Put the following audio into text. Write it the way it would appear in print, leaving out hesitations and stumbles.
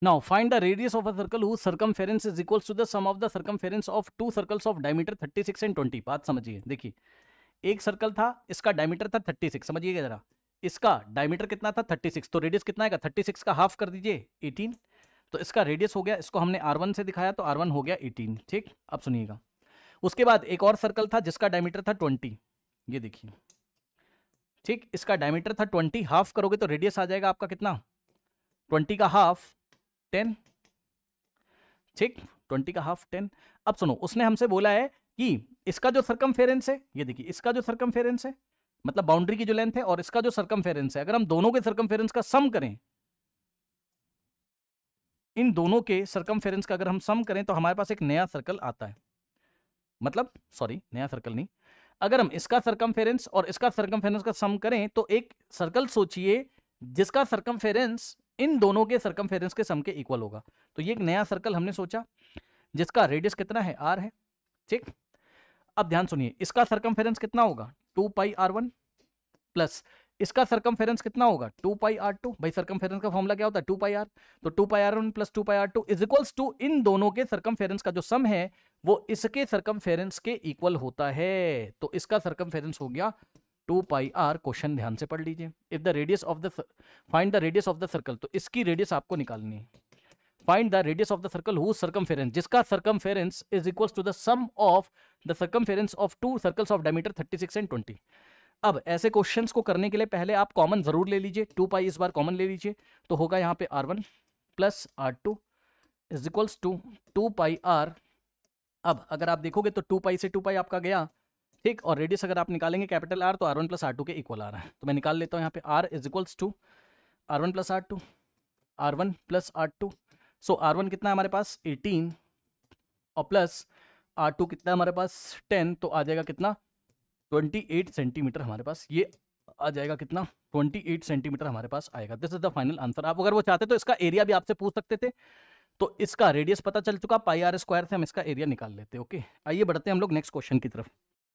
Now find the radius of a circle whose circumference is equals to the sum of the circumference of two circles of diameter 36 and 20। बात समझिए, देखिए एक circle था, इसका diameter था 36, समझिएगा जरा, इसका डायमीटर कितना था 36, तो रेडियस कितना आएगा 36 का हाफ कर दीजिए 18, तो इसका रेडियस हो गया, इसको हमने R1 से दिखाया तो R1 हो गया 18। ठीक, अब सुनिएगा, उसके बाद एक और सर्कल था जिसका डायमीटर था 20, ये देखिए, ठीक, इसका डायमीटर था 20, हाफ करोगे तो रेडियस आ जाएगा आपका कितना, 20 का हाफ 10। ठीक, 20 का हाफ 10। अब सुनो, उसने हमसे बोला है कि इसका जो सर्कमफेरेंस है, ये देखिए इसका जो सर्कमफेरेंस है मतलब बाउंड्री की जो लेंथ है, और इसका जो सर्कमफेरेंस है, अगर हम दोनों के सर्कमफेरेंस का सम करें, इन दोनों के सर्कमफेरेंस का अगर हम सम करें तो हमारे पास एक नया सर्कल आता है, मतलब सॉरी नया सर्कल नहीं, अगर हम इसका सर्कमफेरेंस और इसका सर्कमफेरेंस का सम करें तो एक सर्कल सोचिए जिसका सर्कमफेरेंस इन दोनों के सर्कमफेरेंस के सम के इक्वल होगा। तो ये एक नया सर्कल हमने सोचा जिसका रेडियस कितना है, r है। ठीक, अब ध्यान सुनिए, इसका सर्कमफेरेंस कितना होगा 2 पाई r1 प्लस इसका सर्कमफेरेंस कितना होगा 2 पाई r2। भाई सर्कमफेरेंस का फॉर्मूला क्या होता है 2 पाई r, तो 2 pi r1 plus 2 pi r2 is equals to इन दोनों के सर्कमफेरेंस का जो सम है वो इसके सर्कमफेरेंस के इक्वल होता है। तो इसका सर्कमफेरेंस हो गया 2 पाई r। क्वेश्चन ध्यान से पढ़ लीजिए, if the radius of the find the radius of the circle, तो इसकी रेडियस आपको निकालनी है। Find the radius of the circle whose circumference, जिसका circumference is equals to the sum of the circumference of two circles of diameter 36 and 20। अब ऐसे questions को करने के लिए पहले आप कॉमन जरूर ले लीजिए, 2 पाई इस बार कॉमन ले लीजिए, तो होगा यहाँ पे r1 plus r2 is equals to 2 pi r। अब अगर आप देखोगे तो 2 पाई से 2 पाई आपका गया, ठीक, और रेडियस अगर आप निकालेंगे कैपिटल R तो r1 प्लस r2 के इक्वल आ रहा है, तो मैं निकाल लेता हूँ यहाँ पे r is equals to r1 plus r2, r1 plus r2। So r1 कितना है हमारे पास 18 और प्लस r2 कितना है हमारे पास 10, तो आ जाएगा कितना 28 सेंटीमीटर हमारे पास, ये आ जाएगा कितना 28 सेंटीमीटर हमारे पास आएगा। This is the final answer. आप अगर वो चाहते तो इसका एरिया भी आपसे पूछ सकते थे, तो इसका रेडियस पता चल चुका पाई r स्क्वायर से हम इसका एरिया निकाल लेते। ओके, आइए बढ़ते हैं हम लोग नेक्स्ट क्वेश्चन की तरफ।